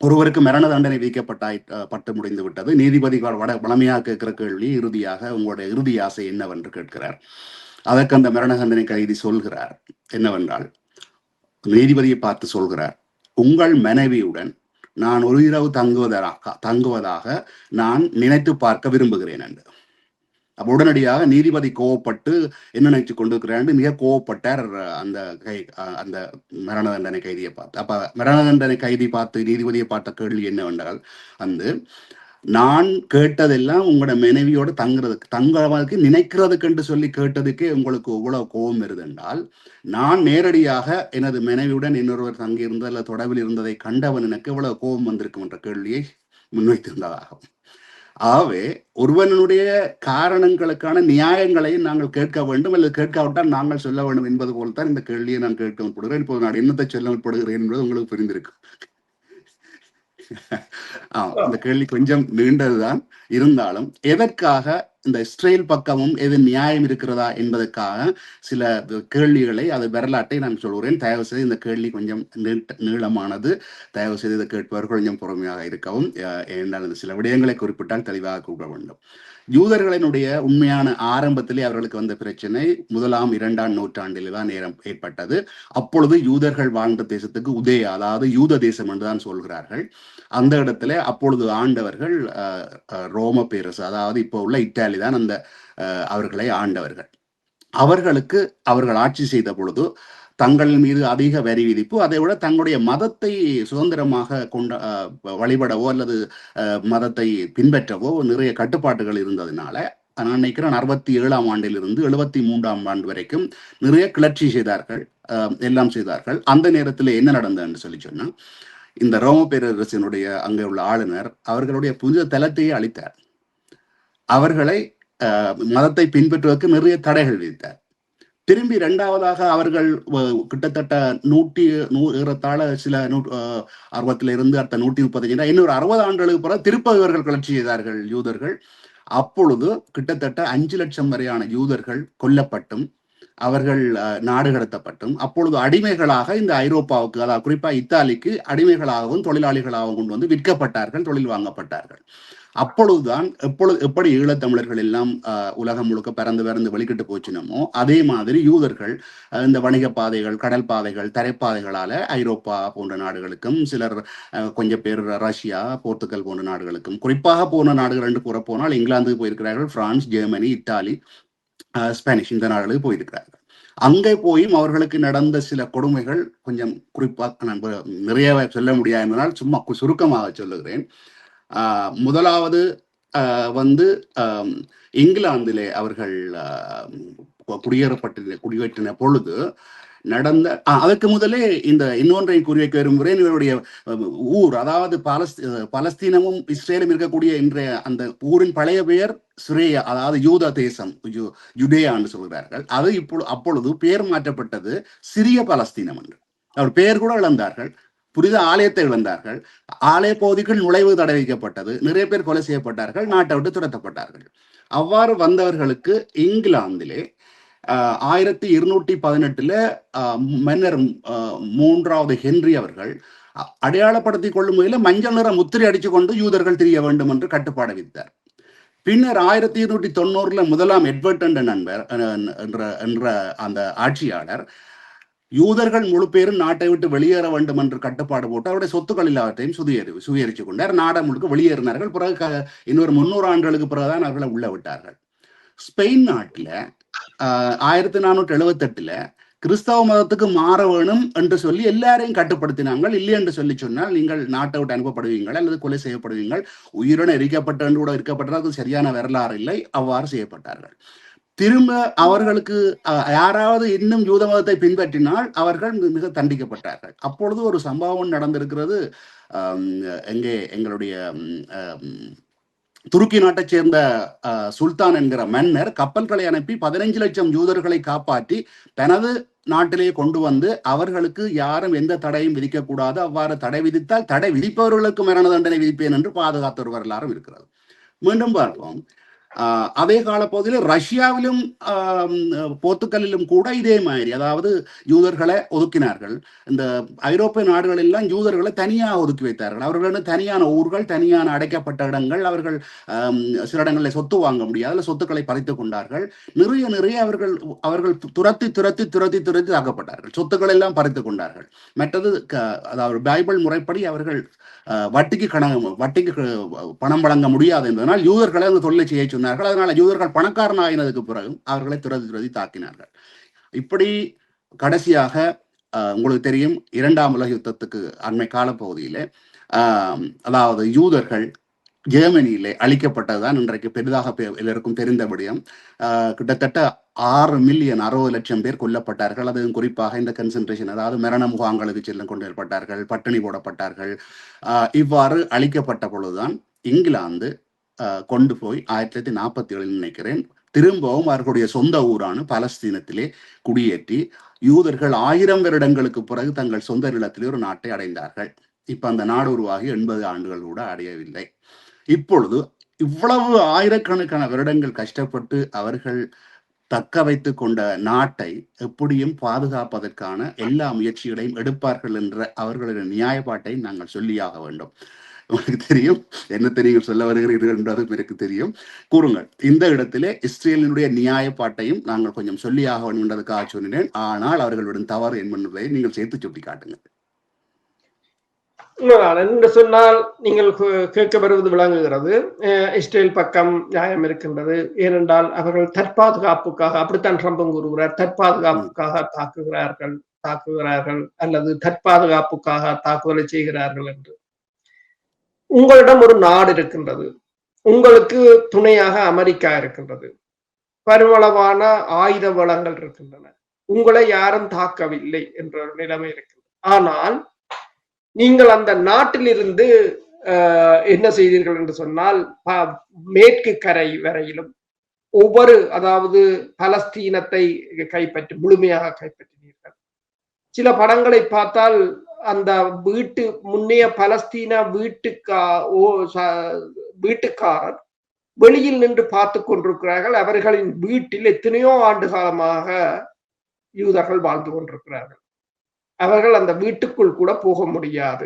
ஒருவருக்கு மரண தண்டனை விதிக்கப்பட்டு முடிந்து விட்டது. நீதிபதி வளமையாக கேட்கிற கேள்வி இறுதியாக உங்களுடைய இறுதி ஆசை என்னவென்று கேட்கிறார். அதற்கு அந்த மரண தண்டனை கைதி சொல்கிறார் என்னவென்றால், நீதிபதியை பார்த்து சொல்கிறார், உங்கள் மனைவியுடன் நான் ஒரு இரவு தங்குவதாக நான் நினைத்து பார்க்க விரும்புகிறேன் என்று. அப்ப உடனடியாக நீதிபதி கோவப்பட்டு என்ன நினைச்சு கொண்டிருக்கிறான், மிக கோவப்பட்டார் அந்த மரண தண்டனை கைதியை பார்த்து. அப்ப மரண தண்டனை கைதி பார்த்து நீதிபதியை பார்த்த கேள்வி என்னவென்றால், நான் கேட்டதெல்லாம் உங்களோட மனைவியோட தங்குறதுக்கு நினைக்கிறதுக்கு என்று சொல்லி கேட்டதுக்கே உங்களுக்கு இவ்வளவு கோபம் வருது என்றால், நான் நேரடியாக எனது மனைவியுடன் இன்னொருவர் தங்கியிருந்த அல்ல தொடர்பில் இருந்ததை கண்டவன் எனக்கு இவ்வளவு கோபம் வந்திருக்கும் என்ற கேள்வியை முன்வைத்திருந்ததாகும். ஆகவே ஒருவனுடைய காரணங்களுக்கான நியாயங்களை நாங்கள் கேட்க வேண்டும், அல்லது கேட்காவிட்டால் நாங்கள் சொல்ல வேண்டும் என்பது போல்தான் இந்த கேள்வியை நான் கேட்க முற்படுகிறேன். இப்போது நான் என்னத்தை சொல்ல முற்படுகிறேன் என்பது உங்களுக்கு புரிந்திருக்கும். இந்த கேள்வி கொஞ்சம் நீண்டதுதான், இருந்தாலும் எதற்காக இந்த இஸ்ரேல் பக்கமும் எது நியாயம் இருக்கிறதா என்பதற்காக சில கேள்விகளை, அது வரலாற்றை நான் சொல்கிறேன். தயவு செய்து இந்த கேள்வி கொஞ்சம் நீளமானது, தயவு செய்து இதை கேட்பவர்கள் கொஞ்சம் பொறுமையாக இருக்கவும். என்றால் சில விடயங்களை குறிப்பிட்டால் தெளிவாக கூற வேண்டும். யூதர்களினுடைய உண்மையான ஆரம்பத்திலே அவர்களுக்கு வந்த பிரச்சனை 1ஆம் 2ஆம் நூற்றாண்டில் தான் ஏற்பட்டது. அப்பொழுது யூதர்கள் வாழ்ந்த தேசத்துக்கு உதயா, அதாவது யூத தேசம் என்றுதான் சொல்கிறார்கள். அந்த இடத்துல அப்பொழுது ஆண்டவர்கள் ரோம பேரரசு, அதாவது இப்போ உள்ள இத்தாலி தான் அந்த அவர்களை ஆண்டவர்கள். அவர்கள் ஆட்சி செய்த பொழுது தங்கள் மீது அதிக வரி விதிப்பு, அதை விட தங்களுடைய மதத்தை சுதந்திரமாக வழிபடவோ அல்லது மதத்தை பின்பற்றவோ நிறைய கட்டுப்பாட்டுகள் இருந்ததுனால நான் நினைக்கிறேன் 67ஆம் ஆண்டிலிருந்து 73ஆம் ஆண்டு வரைக்கும் நிறைய கிளர்ச்சி செய்தார்கள், எல்லாம் செய்தார்கள். அந்த நேரத்தில் என்ன நடந்ததுன்னு சொல்லி சொன்னா, இந்த ரோம பேரரசினுடைய அங்கே உள்ள ஆளுநர் அவர்களுடைய புனித தலத்தையே அழித்தார். அவர்களை மதத்தை பின்பற்றுவதற்கு நிறைய தடைகள் விதித்தார். திரும்பி இரண்டாவதாக அவர்கள் கிட்டத்தட்ட 100 சில 60 அடுத்த 135 இன்னொரு 60 ஆண்டுகளுக்கு பிறகு திருப்ப இவர்கள் கிளர்ச்சி செய்தார்கள் யூதர்கள். அப்பொழுது கிட்டத்தட்ட 5 லட்சம் வரையான யூதர்கள் கொல்லப்பட்டும் அவர்கள் நாடு கடத்தப்பட்டும் அப்பொழுது அடிமைகளாக இந்த ஐரோப்பாவுக்கு, அதாவது குறிப்பா இத்தாலிக்கு அடிமைகளாகவும் தொழிலாளிகளாகவும் கொண்டு வந்து விற்கப்பட்டார்கள், தொழில் வாங்கப்பட்டார்கள். அப்பொழுதுதான் எப்படி ஈழத்தமிழர்கள் எல்லாம் உலகம் முழுக்க பறந்து வெளிக்கிட்டு போச்சுனமோ அதே மாதிரி யூதர்கள் இந்த வணிக பாதைகள், கடல் பாதைகள், தரைப்பாதைகளால ஐரோப்பா போன்ற நாடுகளுக்கும், சிலர் கொஞ்சம் பேர் ரஷ்யா, போர்த்துகல் போன்ற நாடுகளுக்கும், குறிப்பாக போன நாடுகள் என்று கூற போனால் இங்கிலாந்துக்கு போயிருக்கிறார்கள், பிரான்ஸ், ஜெர்மனி, இத்தாலி, ஸ்பானிஷ் இந்த நாடுகளுக்கு போயிருக்கிறார்கள். அங்கே போயும் அவர்களுக்கு நடந்த சில கொடுமைகள் கொஞ்சம் குறிப்பாக நான் நிறைய சொல்ல முடியாதனால் சும்மா சுருக்கமாக சொல்லுகிறேன். முதலாவது வந்து இங்கிலாந்திலே அவர்கள் குடியேற்றின பொழுது நடந்த அதற்கு முதலே இந்த இன்னொன்றை குறிவைக்க விரும்புகிறேன். இவருடைய ஊர், அதாவது பலஸ்தீனமும் இஸ்ரேலும் இருக்கக்கூடிய இன்றைய அந்த ஊரின் பழைய பெயர் சுரேயா, அதாவது யூத தேசம், யுடேயா என்று சொல்கிறார்கள். அது அப்பொழுது பெயர் மாற்றப்பட்டது சிறிய பலஸ்தீனம் என்று. அவர் பெயர் கூட இழந்தார்கள், புனித ஆலயத்தை இழந்தார்கள், ஆலய பகுதிக்குள் நுழைவு தடை வைக்கப்பட்டது, நிறைய பேர் கொலை செய்யப்பட்டார்கள், நாட்டை விட்டு துரத்தப்பட்டார்கள். அவ்வாறு வந்தவர்களுக்கு இங்கிலாந்திலே 1218 மன்னர் 3வது ஹென்றி அவர்கள் அடையாளப்படுத்திக் கொள்ளும் முறையில் மஞ்சள் நிற முத்திரை அடிச்சு கொண்டு யூதர்கள் திரிய வேண்டும் என்று கட்டுப்பாடு விதித்தார். பின்னர் 1290 முதலாம் எட்வர்ட் என்ற நண்பர் என்ற அந்த ஆட்சியாளர் யூதர்கள் முழு பேரும் நாட்டை விட்டு வெளியேற வேண்டும் என்று கட்டுப்பாடு போட்டு அவருடைய சொத்துக்கள் எல்லாவற்றையும் சுவீகரித்துக் கொண்டார். நாடை முழுக்க வெளியேறினார்கள். பிறகு இன்னொரு 300 ஆண்டுகளுக்கு பிறகுதான் அவர்களை உள்ள விட்டார்கள். ஸ்பெயின் நாட்டில் 1478 கிறிஸ்தவ மதத்துக்கு மாற வேணும் என்று சொல்லி எல்லாரையும் கட்டுப்படுத்தினாங்கள். இல்லை என்று சொல்லி சொன்னால் நீங்கள் நாட்டை விட்டு அனுப்பப்படுவீங்கள் அல்லது கொலை செய்யப்படுவீங்கள், உயிருடன் எரிக்கப்பட்ட கூட இருக்கப்பட்டது சரியான வரலாறு இல்லை. அவ்வாறு செய்யப்பட்டார்கள். திரும்ப அவர்களுக்கு யாராவது இன்னும் யூத மதத்தை பின்பற்றினால் அவர்கள் மிக தண்டிக்கப்பட்டார்கள். அப்பொழுது ஒரு சம்பவம் நடந்திருக்கிறது. எங்கே எங்களுடைய துருக்கி நாட்டைச் சேர்ந்த சுல்தான் என்கிற மன்னர் கப்பல்களை அனுப்பி 15 லட்சம் யூதர்களை காப்பாற்றி தனது நாட்டிலே கொண்டு வந்து அவர்களுக்கு யாரும் எந்த தடையும் விதிக்கக்கூடாது, அவ்வாறு தடை விதித்தால் தடை விதிப்பவர்களுக்கு மரண தண்டனை விதிப்பேன் என்று பாதுகாத்த ஒரு வரலாறும் இருக்கிறது. மீண்டும் பார்ப்போம். அதே காலப்பகுதியில் ரஷ்யாவிலும் போர்த்துகலிலும் கூட இதே மாதிரி, அதாவது யூதர்களை ஒதுக்கினார்கள். இந்த ஐரோப்பிய நாடுகள் எல்லாம் யூதர்களை தனியாக ஒதுக்கி வைத்தார்கள். அவர்களுக்கு தனியான ஊர்கள், தனியான அடைக்கப்பட்ட இடங்கள், அவர்கள் சில இடங்களில் சொத்து வாங்க முடியாது, சொத்துக்களை பறித்துக் கொண்டார்கள். நிறைய அவர்கள் துரத்தி தாக்கப்பட்டார்கள், சொத்துக்கள் எல்லாம் பறித்துக் கொண்டார்கள். மற்றது அதாவது பைபிள் முறைப்படி அவர்கள் வட்டிக்கு பணம் வழங்க முடியாது என்பதனால் யூதர்களை அந்த தொழிலை செய்ய சொன்னார்கள். அதனால யூதர்கள் பணக்காரன் ஆகினதுக்கு பிறகு அவர்களை துரதி தாக்கினார்கள். இப்படி கடைசியாக உங்களுக்கு தெரியும் 2ஆம் உலக யுத்தத்துக்கு அண்மை கால பகுதியில அதாவது யூதர்கள் ஜெர்மனியிலே அழிக்கப்பட்டதுதான் இன்றைக்கு பெரிதாக எல்லாருக்கும் தெரிந்த விடயம். கிட்டத்தட்ட 6,60,00,000 பேர் கொல்லப்பட்டார்கள். அதுவும் குறிப்பாக இந்த கன்சன்ட்ரேஷன், அதாவது மரண முகாம்களுக்கு செல்லும் கொண்டு ஏற்பட்டார்கள், பட்டினி போடப்பட்டார்கள். இவ்வாறு அழிக்கப்பட்ட பொழுதுதான் இங்கிலாந்து கொண்டு போய் 1947 நினைக்கிறேன் திரும்பவும் அவர்களுடைய சொந்த ஊரான பலஸ்தீனத்திலே குடியேற்றி யூதர்கள் 1000 வருடங்களுக்கு பிறகு தங்கள் சொந்த நிலத்திலே ஒரு நாட்டை அடைந்தார்கள். இப்ப அந்த நாடு உருவாகி 80 ஆண்டுகள் கூட அடையவில்லை. இப்பொழுது இவ்வளவு ஆயிரக்கணக்கான வருடங்கள் கஷ்டப்பட்டு அவர்கள் தக்க வைத்து கொண்ட நாட்டை எப்படியும் பாதுகாப்பதற்கான எல்லா முயற்சிகளையும் எடுப்பார்கள் என்ற அவர்களுடைய நியாயப்பாட்டை நாங்கள் சொல்லியாக வேண்டும். உங்களுக்கு தெரியும் என்ன தெரியும் சொல்ல வருகிறீர்கள் என்றதும் எனக்கு தெரியும். கூறுங்கள். இந்த இடத்திலே இஸ்ரேலினுடைய நியாயப்பாட்டையும் நாங்கள் கொஞ்சம் சொல்லியாக வேண்டும் என்றதுக்காக சொன்னேன். ஆனால் அவர்களுடன் தவறு என்பதை நீங்கள் சேர்த்து சுட்டி காட்டுங்கள். என்று சொன்னால் நீங்கள் கேட்க வருவது விளங்குகிறது. இஸ்ரேல் பக்கம் நியாயம் இருக்கின்றது. ஏனென்றால் அவர்கள் தற்பாதுகாப்புக்காக, அப்படித்தான் ட்ரம்பும் கூறுகிறார், தற்பாதுகாப்புக்காக தாக்குகிறார்கள் அல்லது தற்பாதுகாப்புக்காக தாக்குதலை செய்கிறார்கள் என்று. உங்களிடம் ஒரு நாடு இருக்கின்றது, உங்களுக்கு துணையாக அமெரிக்கா இருக்கின்றது, பரவளவான ஆயுத வளங்கள் இருக்கின்றன, உங்களை யாரும் தாக்கவில்லை என்ற ஒரு நிலைமை இருக்கின்றது. ஆனால் நீங்கள் அந்த நாட்டிலிருந்து என்ன செய்தீர்கள் என்று சொன்னால், மேற்கு கரை வரையிலும் அதாவது பலஸ்தீனத்தை முழுமையாக கைப்பற்றினீர்கள். சில படங்களை பார்த்தால் அந்த முன்னைய பலஸ்தீன வீட்டுக்காரர் வெளியில் நின்று பார்த்து கொண்டிருக்கிறார்கள். அவர்களின் வீட்டில் எத்தனையோ ஆண்டு காலமாக யூதர்கள் வாழ்ந்து கொண்டிருக்கிறார்கள். அவர்கள் அந்த வீட்டுக்குள் கூட போக முடியாது.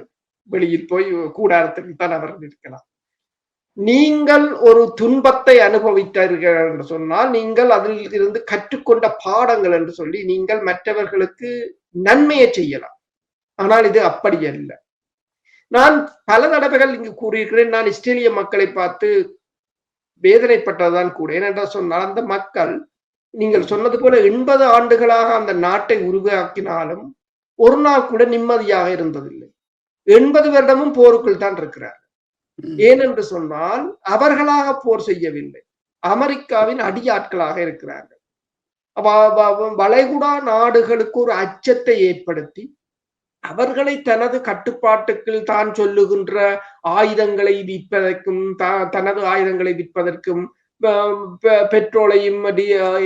வெளியில் போய் கூடாரத்தில் தான் அவர்கள் இருக்கலாம். நீங்கள் ஒரு துன்பத்தை அனுபவித்தீர்கள் என்று சொன்னால் நீங்கள் அதில் இருந்து கற்றுக்கொண்ட பாடங்கள் என்று சொல்லி நீங்கள் மற்றவர்களுக்கு நன்மையை செய்யலாம். ஆனால் இது அப்படி அல்ல. நான் பல தடவைகள் இங்கு கூறியிருக்கிறேன். நான் இஸ்ரேலிய மக்களை பார்த்து வேதனைப்பட்டதுதான் கூட. ஏனென்றால் சொன்னால் அந்த மக்கள் நீங்கள் சொன்னது போல 80 ஆண்டுகளாக அந்த நாட்டை உருவாக்கினாலும் ஒரு நாள் கூட நிம்மதியாக இருந்ததில்லை. 80 வருடமும் போருக்குள் தான் இருக்கிறார். ஏனென்று சொன்னால் அவர்களாக போர் செய்யவில்லை, அமெரிக்காவின் அடியாட்களாக இருக்கிறார்கள். வளைகுடா நாடுகளுக்கு ஒரு அச்சத்தை ஏற்படுத்தி அவர்களை தனது கட்டுப்பாட்டுக்குள் தான் சொல்லுகின்ற ஆயுதங்களை விற்பதற்கும் தனது ஆயுதங்களை விற்பதற்கும் பெட்ரோலையும்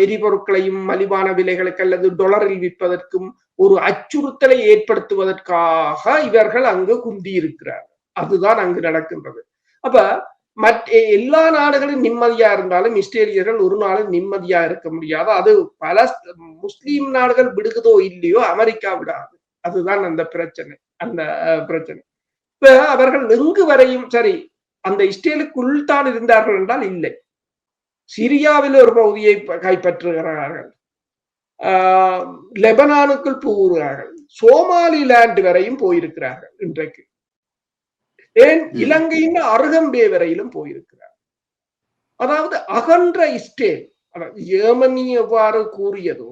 எரிபொருட்களையும் மலிவான விலைகளுக்கு அல்லது டொலரில் விற்பதற்கும் ஒரு அச்சுறுத்தலை ஏற்படுத்துவதற்காக இவர்கள் அங்கு குந்தி இருக்கிறார்கள். அதுதான் அங்கு நடக்கின்றது. அப்ப எல்லா நாடுகளும் நிம்மதியா இருந்தாலும் இஸ்ரேலியர்கள் ஒரு நாளும் நிம்மதியா இருக்க முடியாது. அது பல முஸ்லீம் நாடுகள் விடுகிறதோ இல்லையோ அமெரிக்கா விடாது. அதுதான் அந்த பிரச்சனை. இப்ப அவர்கள் எங்கு வரையும் சரி அந்த இஸ்ரேலுக்குள் தான் இருந்தார்கள் என்றால் இல்லை. சிரியாவில் ஒரு பகுதியை கைப்பற்றுகிறார்கள், லெபனானுக்குள் போகிறார்கள், சோமாலிலாந்து வரையும் போயிருக்கிறார்கள். இன்றைக்கு ஏன் இலங்கையின் அருகம்பே வரையிலும் போயிருக்கிறார். அதாவது அகன்ற இஸ்ரேல், ஜெர்மனி எவ்வாறு கூறியதோ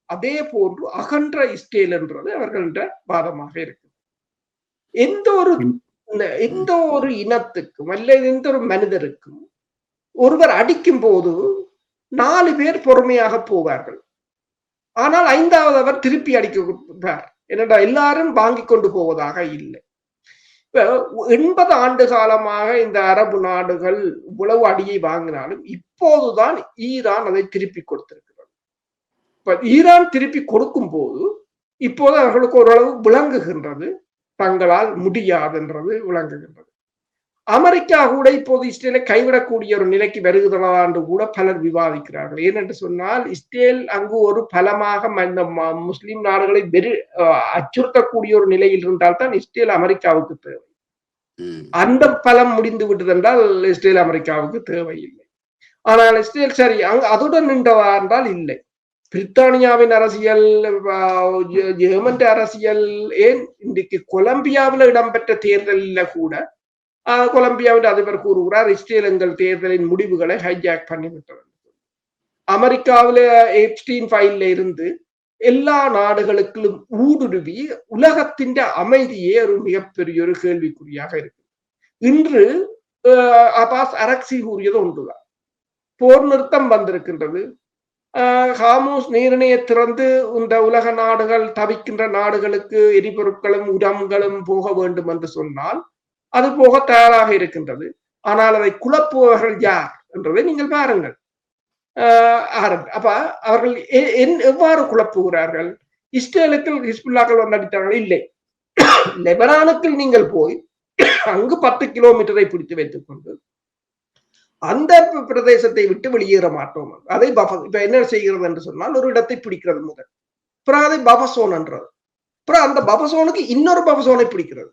அதே போன்று அகன்ற இஸ்ரேல் என்றது அவர்கள வாதமாக இருக்கு. எந்த ஒரு இனத்துக்கும் அல்லது எந்த ஒரு மனிதருக்கும் ஒருவர் அடிக்கும் போது 4 பேர் பொறுமையாக போவார்கள். ஆனால் 5வது அவர் திருப்பி அடிக்கிறார். என்னடா எல்லாரும் வாங்கி கொண்டு போவதாக இல்லை. 80 ஆண்டு காலமாக இந்த அரபு நாடுகள் இவ்வளவு அடியை வாங்கினாலும் இப்போதுதான் ஈரான் அதை திருப்பி கொடுத்திருக்கிறது. இப்ப ஈரான் திருப்பி கொடுக்கும் போது இப்போது அவர்களுக்கு ஓரளவு விளங்குகின்றது, தங்களால் முடியாதுன்றது விளங்குகின்றது. அமெரிக்கா கூட இப்போது இஸ்ரேலை கைவிடக்கூடிய ஒரு நிலைக்கு வருகிறதா என்று கூட பலர் விவாதிக்கிறார்கள். ஏனென்று சொன்னால் இஸ்ரேல் அங்கு ஒரு பலமாக முஸ்லிம் நாடுகளை அச்சுறுத்தக்கூடிய ஒரு நிலையில் இருந்தால்தான் இஸ்ரேல் அமெரிக்காவுக்கு தேவை. அந்த பலம் முடிந்து விட்டது என்றால் இஸ்ரேல் அமெரிக்காவுக்கு தேவையில்லை. ஆனால் இஸ்ரேல் சரி அதுடன் நின்றதா என்றால் இல்லை. பிரித்தானியாவின் அரசியல், ஜெர்மன் அரசியல், ஏன் இன்றைக்கு கொலம்பியாவில் இடம்பெற்ற தேர்தலில் கூட கொலம்பியாவின் அதிபர் கூறுகிறார் இஸ்ரேல் எங்கள் தேர்தலின் முடிவுகளை ஹைஜாக் பண்ணிவிட்டது. அமெரிக்காவில எப்ஸ்டீன் ஃபைல்ல இருந்து எல்லா நாடுகளுக்கும் ஊடுருவி உலகத்தின் அமைதியே ஒரு மிகப்பெரிய ஒரு கேள்விக்குறியாக இருக்கு. இன்று அபாஸ் அரக்சி கூறியது ஒன்றுதான். போர் நிறுத்தம் வந்திருக்கின்றது. ஹாமூஸ் நீரிணையை திறந்து இந்த உலக நாடுகள் தவிக்கின்ற நாடுகளுக்கு எரிபொருட்களும் உரங்களும் போக வேண்டும் என்று சொன்னால் அது போக தயாராக இருக்கின்றது. ஆனால் அதை குழப்புபவர்கள் யார் என்றதை நீங்கள் பாருங்கள். அப்ப அவர்கள் எவ்வாறு குழப்புகிறார்கள்? இஸ்ரேலுக்கு ஹிஸ்புல்லாக்கள் வந்து அடித்தார்கள் இல்லை. லெபனானுக்கு நீங்கள் போய் அங்கு 10 கிலோமீட்டரை பிடித்து வைத்துக் கொண்டு அந்த பிரதேசத்தை விட்டு வெளியேற மாட்டோம். அதை இப்ப என்ன செய்கிறது என்று சொன்னால் ஒரு இடத்தை பிடிக்கிறது முதல், அப்புறம் அதை பபசோன் என்றது, அப்புறம் அந்த பபசோனுக்கு இன்னொரு பபசோனை பிடிக்கிறது.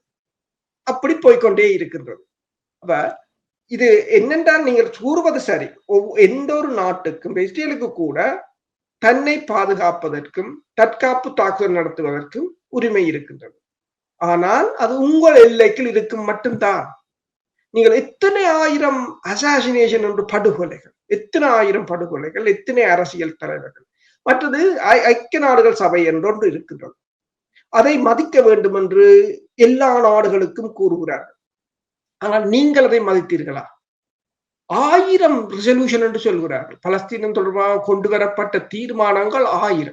அப்படி போய்கொண்டே இருக்கின்றது. அப்ப இது என்னென்றால் நீங்கள் கூறுவது சரி, எந்த ஒரு நாட்டுக்கும் இஸ்ரேலுக்கு கூட தன்னை பாதுகாப்பதற்கும் தற்காப்பு தாக்குதல் நடத்துவதற்கும் உரிமை இருக்கின்றது. ஆனால் அது உங்கள் எல்லைக்குள் இருக்கும் மட்டும்தான். நீங்கள் எத்தனை ஆயிரம் அசாசினேஷன் என்று படுகொலைகள், எத்தனை ஆயிரம் படுகொலைகள், எத்தனை அரசியல் தலைவர்கள், மற்றது ஐக்கிய நாடுகள் சபை என்றொன்று இருக்கின்றது. அதை மதிக்க வேண்டும் என்று எல்லா நாடுகளுக்கும் கூறுகிறார்கள். ஆனால் நீங்கள் அதை மதித்தீர்களா? 1000 ரெசல்யூஷன் என்று சொல்கிறார்கள். பலஸ்தீனம் தொடர்பாக கொண்டு வரப்பட்ட தீர்மானங்கள் 1000.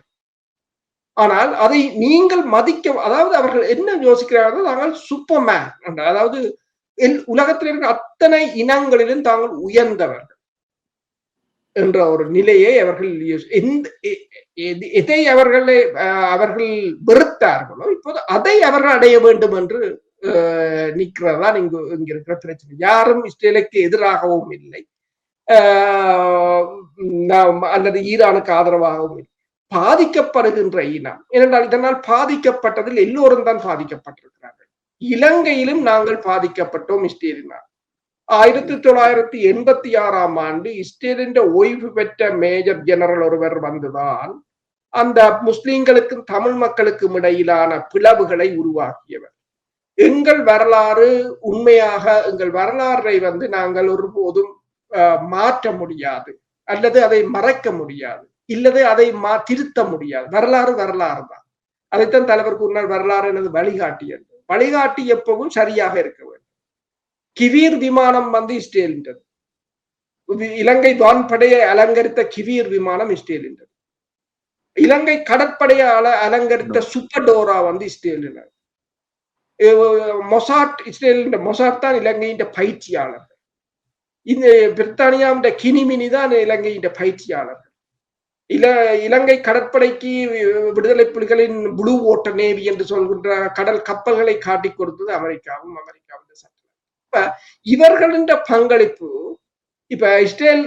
ஆனால் அதை நீங்கள் மதிக்க, அதாவது அவர்கள் என்ன யோசிக்கிறார்கள், தாங்கள் சூப்பர்மேன், அதாவது உலகத்தில் இருக்கிற அத்தனை இனங்களிலும் தாங்கள் உயர்ந்தவர்கள் என்ற ஒரு நிலையை அவர்கள் எதை அவர்கள் வெறுத்தார்களோ இப்போது அதை அவர்கள் அடைய வேண்டும் என்று நிற்கிறதா இங்க இருக்கிற பிரச்சனை. யாரும் இஸ்ரேலுக்கு எதிராகவும் இல்லை அல்லது ஈரானுக்கு ஆதரவாகவும் இல்லை. பாதிக்கப்படுகின்ற இனம். ஏனென்றால் இதனால் பாதிக்கப்பட்டதில் எல்லோரும் தான் பாதிக்கப்பட்டிருக்கிறார்கள். இலங்கையிலும் நாங்கள் பாதிக்கப்பட்டோம் இஸ்ரேலினால். 1986 இஸ்ரேலின் ஓய்வு பெற்ற மேஜர் ஜெனரல் ஒருவர் வந்துதான் அந்த முஸ்லிம்களுக்கும் தமிழ் மக்களுக்கும் இடையிலான பிளவுகளை உருவாக்கியவர். எங்கள் வரலாறு உண்மையாக எங்கள் வரலாறை நாங்கள் ஒருபோதும் மாற்ற முடியாது, அல்லது அதை மறைக்க முடியாது, இல்லது அதை திருத்த முடியாது. வரலாறு வரலாறு தான். அதைத்தான் தலைவர் கூறினார், வரலாறு எனது வழிகாட்டியது. வழிகாட்டி எப்பவும் சரியாக இருக்க வேண்டும். கிவீர் விமானம் இஸ்ரேலின்றது. இலங்கை வான்படையை அலங்கரித்த கிவீர் விமானம் இஸ்ரேலின்றது. இலங்கை கடற்படையை அலங்கரித்த சுப்படோரா இஸ்ரேலினர். மொசாட் இஸ்ரேலின் மொசாட் தான் இலங்கையின் பயிற்சியாளர்கள். இந்த பிரித்தானியாவின் கினிமினி தான் இலங்கையின் பயிற்சியாளர்கள். இலங்கை கடற்படைக்கு விடுதலை புலிகளின் ப்ளூ வாட்டர் நேவி என்று சொல்கின்ற கடல் கப்பல்களை காட்டிக் கொடுத்தது அமெரிக்காவும் சட்டளை. இப்ப இவர்களின் பங்களிப்பு இப்ப இஸ்ரேல்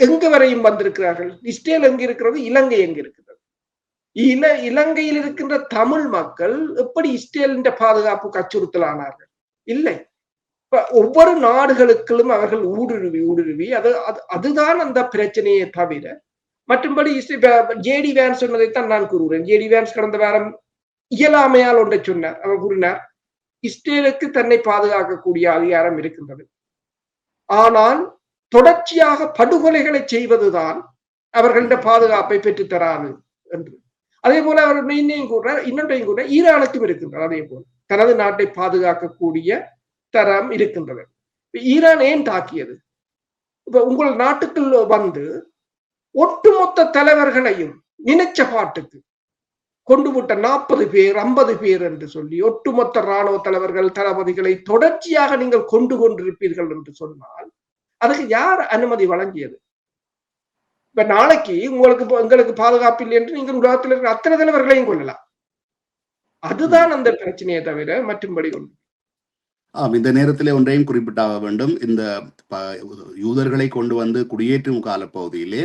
எங்கு வரையும் வந்திருக்கிறார்கள். இஸ்ரேல் எங்க இருக்கிறது, இலங்கை எங்க இருக்கிறது. இலங்கையில் இருக்கின்ற தமிழ் மக்கள் எப்படி இஸ்ரேலின் பாதுகாப்புக்கு அச்சுறுத்தலானார்கள்? இல்லை. இப்ப ஒவ்வொரு நாடுகளுக்கும் அவர்கள் ஊடுருவி அதுதான் அந்த பிரச்சனையை தவிர மற்றும்படி ஜேடி வேன்ஸ் சொன்னதைத்தான் நான் கூறுகிறேன். ஜேடி வேன்ஸ் கடந்த வாரம் இயலாமையால் ஒன்றை சொன்னார். அவர் கூறினார், இஸ்ரேலுக்கு தன்னை பாதுகாக்கக்கூடிய அதிகாரம் இருக்கின்றது, ஆனால் தொடர்ச்சியாக படுகொலைகளை செய்வதுதான் அவர்களின் பாதுகாப்பை பெற்றுத்தராது என்று. அதே போல அவர் இன்னொன்றையும் கூட ஈரானுக்கும் இருக்கின்றது. அதே போல தனது நாட்டை பாதுகாக்கக்கூடிய தரம் இருக்கின்றது. ஈரான் ஏன் தாக்கியது? இப்ப உங்கள் நாட்டுக்குள் ஒட்டுமொத்த தலைவர்களையும் நினைச்ச பாட்டுக்கு கொண்டு விட்ட 40 பேர் 50 பேர் என்று சொல்லி ஒட்டுமொத்த இராணுவ தலைவர்கள் தளபதிகளை தொடர்ச்சியாக நீங்கள் கொண்டிருப்பீர்கள் என்று சொன்னால் அதுக்கு யார் அனுமதி வழங்கியது? இப்ப நாளைக்கு எங்களுக்கு பாதுகாப்பு இல்லை என்று நீங்கள் உலகத்தில் இருக்கிற அத்தனை தலைவர்களையும் கொள்ளலாம். அதுதான் அந்த பிரச்சனையை தவிர மற்றும்படி ஒன்று. இந்த நேரத்திலே ஒன்றையும் குறிப்பிட்டாக வேண்டும். இந்த யூதர்களை கொண்டு குடியேற்றும் காலப்பகுதியிலே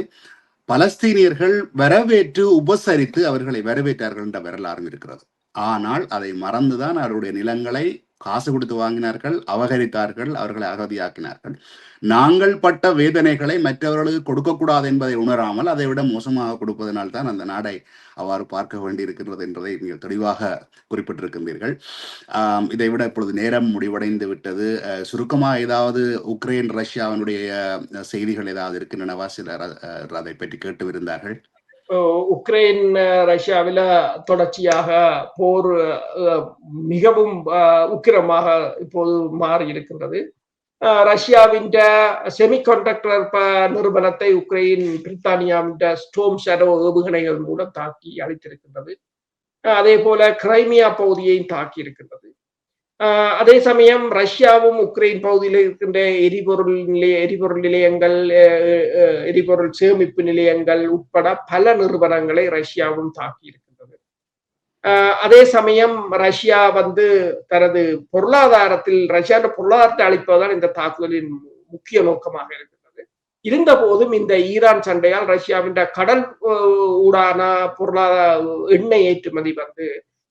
பலஸ்தீனியர்கள் வரவேற்று உபசரித்து அவர்களை வரவேற்றார்கள் என்ற வரலாறும் இருக்கிறது. ஆனால் அதை மறந்துதான் அவருடைய நிலங்களை காசு கொடுத்து வாங்கினார்கள், அபகரித்தார்கள், அவர்களை அகதியாக்கினார்கள். நாங்கள் பட்ட வேதனைகளை மற்றவர்களுக்கு கொடுக்கக்கூடாது என்பதை உணராமல் அதை விட மோசமாக கொடுப்பதனால் தான் அந்த நாடை அவ்வாறு பார்க்க வேண்டியிருக்கின்றது என்பதை நீங்கள் தெளிவாக குறிப்பிட்டிருக்கின்றீர்கள். இதை விட இப்பொழுது நேரம் முடிவடைந்து விட்டது. சுருக்கமாக ஏதாவது உக்ரைன் ரஷ்யாவினுடைய செய்திகள் ஏதாவது இருக்கின்றனவா? சிலர் அதை பற்றி கேட்டுவிருந்தார்கள். உக்ரைன் ரஷ்யாவில தொடர்ச்சியாக போர் மிகவும் உக்கிரமாக இப்போது மாறி இருக்கின்றது. ரஷ்யாவின் செமிகண்டக்டர் நிறுவனத்தை உக்ரைன் பிரித்தானியாவின் ஸ்டோம் ஷேடோ ஏவுகணைகள் மூலம் தாக்கி அழித்திருக்கின்றது. அதே போல கிரைமியா பகுதியையும் தாக்கி இருக்கின்றது. அதே சமயம் ரஷ்யாவும் உக்ரைன் பகுதியில் இருக்கின்ற எரிபொருள் நிலையங்கள், எரிபொருள் சேமிப்பு நிலையங்கள் உட்பட பல நிறுவனங்களை ரஷ்யாவும் தாக்கி இருக்கின்றது. அதே சமயம் ரஷ்யா தனது பொருளாதாரத்தில் ரஷ்யாவின் பொருளாதாரத்தை அளிப்பதுதான் இந்த தாக்குதலின் முக்கிய நோக்கமாக இருக்கின்றது. இருந்த போதும் இந்த ஈரான் சண்டையால் ரஷ்யாவின் கடல் ஊடான பொருளாதார எண்ணெய் ஏற்றுமதி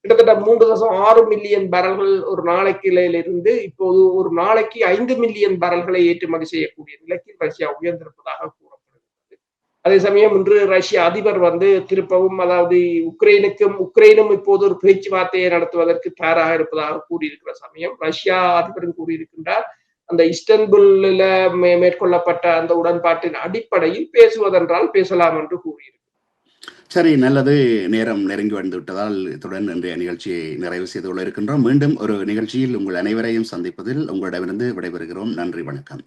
கிட்டத்தட்ட 3.6 மில்லியன் பரல்கள் ஒரு நாளைக்கிலிருந்து இப்போது ஒரு நாளைக்கு 5 மில்லியன் பரல்களை ஏற்றுமதி செய்யக்கூடிய நிலைக்கு ரஷ்யா உயர்ந்திருப்பதாக கூறப்படுகிறது. அதே சமயம் இன்று ரஷ்ய அதிபர் திருப்பவும், அதாவது உக்ரைனும் இப்போது ஒரு பேச்சுவார்த்தையை நடத்துவதற்கு தயாராக இருப்பதாக கூறியிருக்கிற சமயம் ரஷ்யா அதிபரும் கூறியிருக்கின்றார், அந்த இஸ்டன்புல்ல மேற்கொள்ளப்பட்ட அந்த உடன்பாட்டின் அடிப்படையில் பேசுவதென்றால் பேசலாம் என்று கூறியிருக்கிறார். சரி, நல்லது. நேரம் நெருங்கி வந்து விட்டதால் இத்துடன் இன்றைய நிகழ்ச்சியை நிறைவு செய்து கொள்ள இருக்கின்றோம். மீண்டும் ஒரு நிகழ்ச்சியில் உங்கள் அனைவரையும் சந்திப்பதில் உங்களிடமிருந்து விடைபெறுகிறோம். நன்றி, வணக்கம்.